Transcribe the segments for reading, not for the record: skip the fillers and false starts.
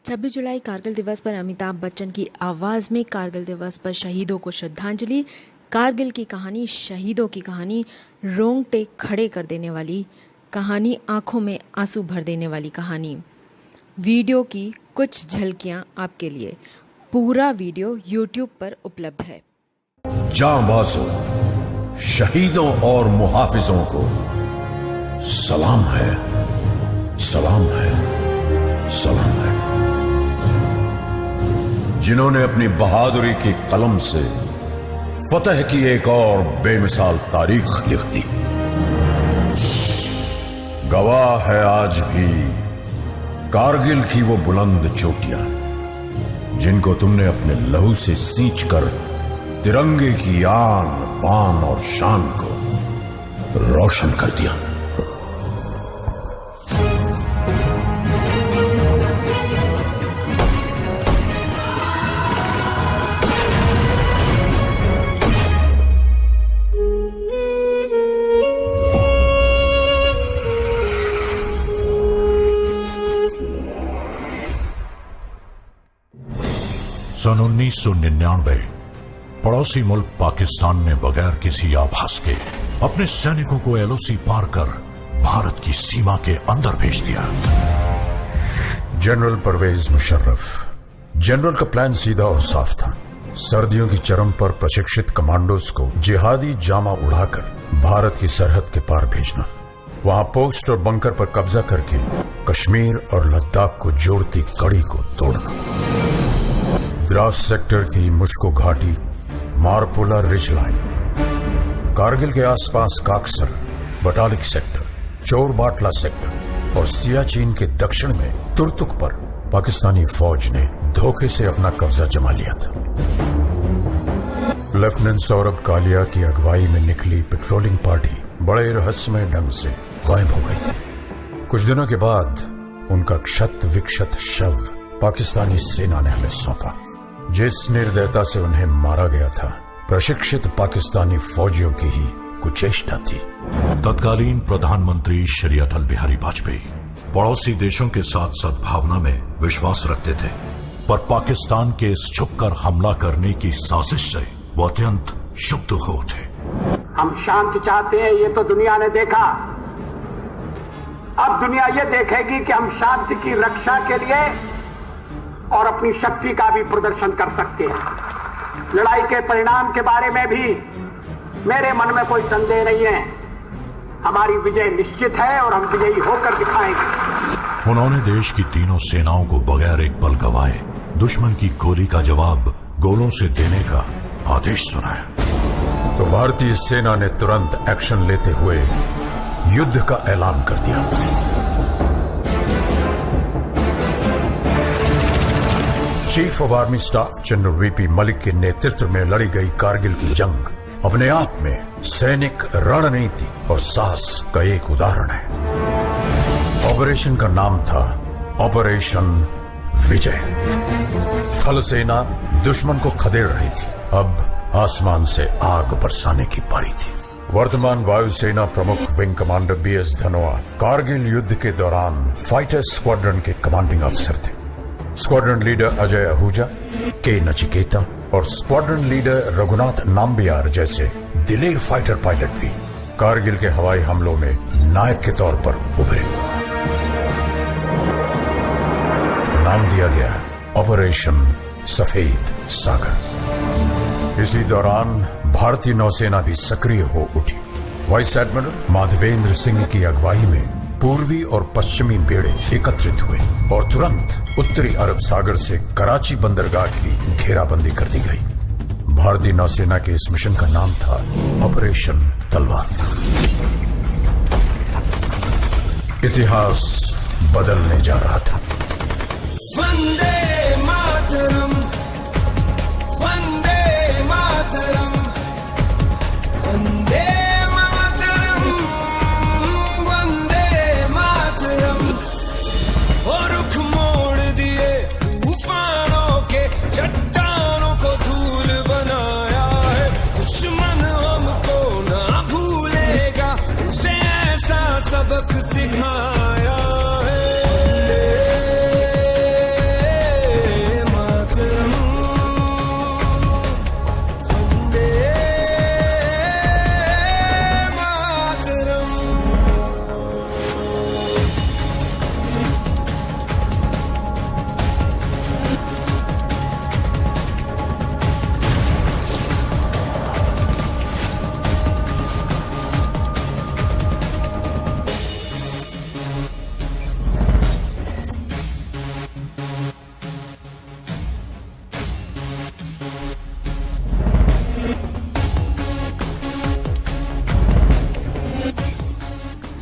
26 जुलाई कारगिल दिवस पर अमिताभ बच्चन की आवाज में कारगिल दिवस पर शहीदों को श्रद्धांजलि। कारगिल की कहानी, शहीदों की कहानी, रोंगटे खड़े कर देने वाली कहानी, आंखों में आंसू भर देने वाली कहानी। वीडियो की कुछ झलकियां आपके लिए। पूरा वीडियो YouTube पर उपलब्ध है। जांबाजों, शहीदों और मुहाफिजों को सलाम है, सलाम है, सलाम है, जिन्होंने अपनी बहादुरी की कलम से फतह की एक और बेमिसाल तारीख लिख दी। गवाह है आज भी कारगिल की वो बुलंद चोटियां जिनको तुमने अपने लहू से सींचकर तिरंगे की आन, बान और शान को रोशन कर दिया। सन 1999 पड़ोसी मुल्क पाकिस्तान ने बगैर किसी आभास के अपने सैनिकों को एलओसी पार कर भारत की सीमा के अंदर भेज दिया। जनरल परवेज मुशर्रफ। जनरल का प्लान सीधा और साफ था। सर्दियों की चरम पर प्रशिक्षित कमांडोज को जिहादी जामा उड़ाकर भारत की सरहद के पार भेजना, वहां पोस्ट और बंकर पर कब्जा करके कश्मीर और लद्दाख को जोड़ती कड़ी को तोड़ना। द्रास सेक्टर की मुश्को घाटी, मारपुला रिज लाइन, कारगिल के आसपास काकसर, बटालिक सेक्टर, चोरबाटला सेक्टर और सियाचिन के दक्षिण में तुर्तुक पर पाकिस्तानी फौज ने धोखे से अपना कब्जा जमा लिया था। लेफ्टिनेंट सौरभ कालिया की अगुवाई में निकली पेट्रोलिंग पार्टी बड़े रहस्यमय ढंग से गायब हो गई थी। कुछ दिनों के बाद उनका क्षत विक्षत शव पाकिस्तानी सेना ने हमें सौंपा। जिस निर्दयता से उन्हें मारा गया था, प्रशिक्षित पाकिस्तानी फौजियों की ही कुचेष्टा थी। तत्कालीन प्रधानमंत्री श्री अटल बिहारी वाजपेयी पड़ोसी देशों के साथ सद्भावना में विश्वास रखते थे, पर पाकिस्तान के इस छुपकर हमला करने की साजिश से वो अत्यंत क्षुब्ध हो उठे। हम शांति चाहते हैं, ये तो दुनिया ने देखा। अब दुनिया ये देखेगी कि हम शांति की रक्षा के लिए और अपनी शक्ति का भी प्रदर्शन कर सकते हैं। लड़ाई के परिणाम के बारे में भी मेरे मन में कोई संदेह नहीं है। हमारी विजय निश्चित है और हम विजयी होकर दिखाएंगे। उन्होंने देश की तीनों सेनाओं को बगैर एक पल गवाए दुश्मन की गोली का जवाब गोलों से देने का आदेश सुनाया। तो भारतीय सेना ने तुरंत एक्शन लेते हुए युद्ध का ऐलान कर दिया। Chief of army staff general VP Malik के नेतृत्व में लड़ी गई कारगिल की जंग अपने आप में सैनिक रणनीति और साहस का एक उदाहरण है। ऑपरेशन का नाम था ऑपरेशन विजय। थल सेना दुश्मन को खदेड़ रही थी, अब आसमान से आग बरसाने की पारी थी। वर्तमान वायुसेना प्रमुख wing commander BS Dhanoa Kargil युद्ध के दौरान फाइटर स्क्वाड्रन के कमांडिंग अफसर थे। स्क्वाड्रन लीडर अजय आहूजा, के नचिकेता और स्क्वाड्रन लीडर रघुनाथ नाम्बियार जैसे दिलेर फाइटर पायलट भी कारगिल के हवाई हमलों में नायक के तौर पर उभरे। नाम दिया गया ऑपरेशन सफेद सागर। इसी दौरान भारतीय नौसेना भी सक्रिय हो उठी। वाइस एडमिरल माधवेंद्र सिंह की अगुवाई में पूर्वी और पश्चिमी बेड़े एकत्रित हुए और तुरंत उत्तरी अरब सागर से कराची बंदरगाह की घेराबंदी कर दी गई। भारतीय नौसेना के इस मिशन का नाम था ऑपरेशन तलवार। इतिहास बदलने जा रहा था। वंदे मातरम, वंदे मातरम, वंदे मातरम, वंदे मातरम। और रुख मोड़ दिए तूफानों के, चट्टानों को धूल बनाया है। दुश्मन हमको ना भूलेगा, उसे ऐसा सबक सिखाया है।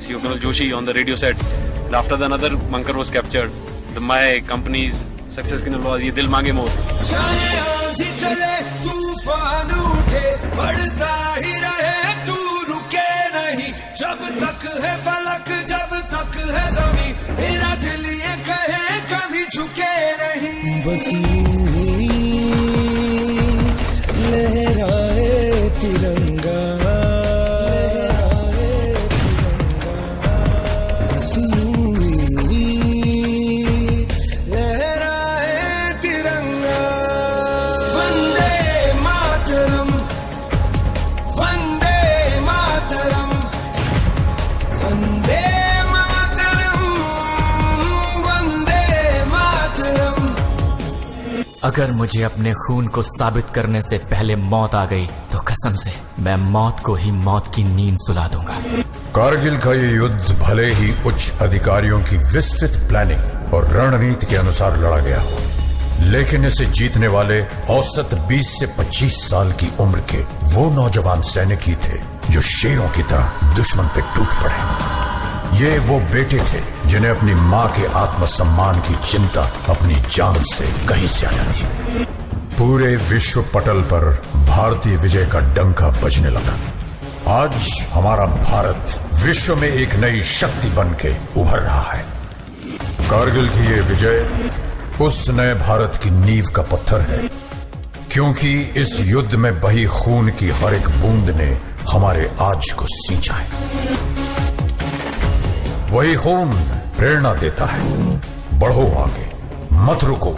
CEO Kunal Joshi on the radio set. After that, another bunker was captured. My company's success की नलवाज ये दिल मांगे मोर. चाहे आंधी चले तूफान उठे बढ़ता ही रहे तू रुके नहीं जब तक है फलक जब तक है ज़मीं मेरा दिल ये कहे कभी झुके नहीं बस यूं ही लहराए तिरंगा अगर मुझे अपने खून को साबित करने से पहले मौत आ गई तो कसम से मैं मौत को ही मौत की नींद सुला दूंगा। कारगिल का ये युद्ध भले ही उच्च अधिकारियों की विस्तृत प्लानिंग और रणनीति के अनुसार लड़ा गया हो, लेकिन इसे जीतने वाले औसत 20 से 25 साल की उम्र के वो नौजवान सैनिक ही थे जो शेरों की तरह दुश्मन पे टूट पड़े। ये वो बेटे थे जिन्हें अपनी मां के आत्मसम्मान की चिंता अपनी जान से कहीं ज्यादा थी। पूरे विश्व पटल पर भारतीय विजय का डंका बजने लगा। आज हमारा भारत विश्व में एक नई शक्ति बन के उभर रहा है। कारगिल की ये विजय उस नए भारत की नींव का पत्थर है, क्योंकि इस युद्ध में बही खून की हर एक बूंद ने हमारे आज को सींचा है। वही खून प्रेरणा देता है, बढ़ो आगे, मत रुको,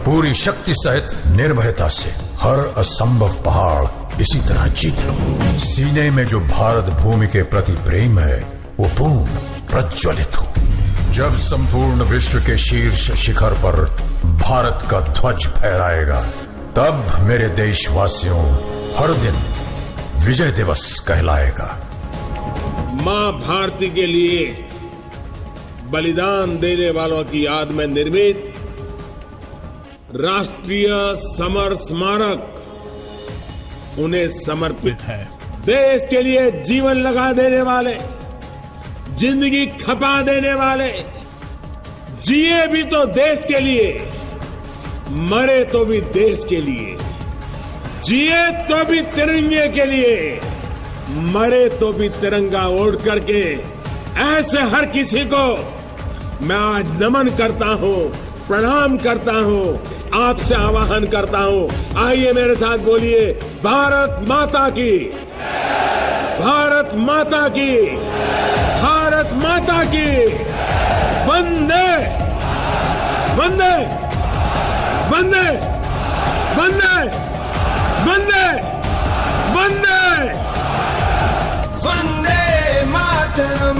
पूरी शक्ति सहित निर्भयता से हर असंभव पहाड़ इसी तरह जीत लो। सीने में जो भारत भूमि के प्रति प्रेम है वो पूर्ण प्रज्वलित हो। जब संपूर्ण विश्व के शीर्ष शिखर पर भारत का ध्वज फहराएगा, तब मेरे देशवासियों हर दिन विजय दिवस कहलाएगा। मां भारती के लिए बलिदान देने वालों की याद में निर्मित राष्ट्रीय समर स्मारक उन्हें समर्पित है। देश के लिए जीवन लगा देने वाले, जिंदगी खपा देने वाले, जिए भी तो देश के लिए, मरे तो भी देश के लिए, जिए तो भी तिरंगे के लिए, मरे तो भी तिरंगा ओढ़ करके ऐसे हर किसी को मैं आज नमन करता हूं, प्रणाम करता हूं, आपसे आह्वान करता हूं। आइए मेरे साथ बोलिए, भारत माता की, भारत माता की, भारत माता की, वंदे वंदे वंदे वंदे वंदे वंदे वंदे मातरम।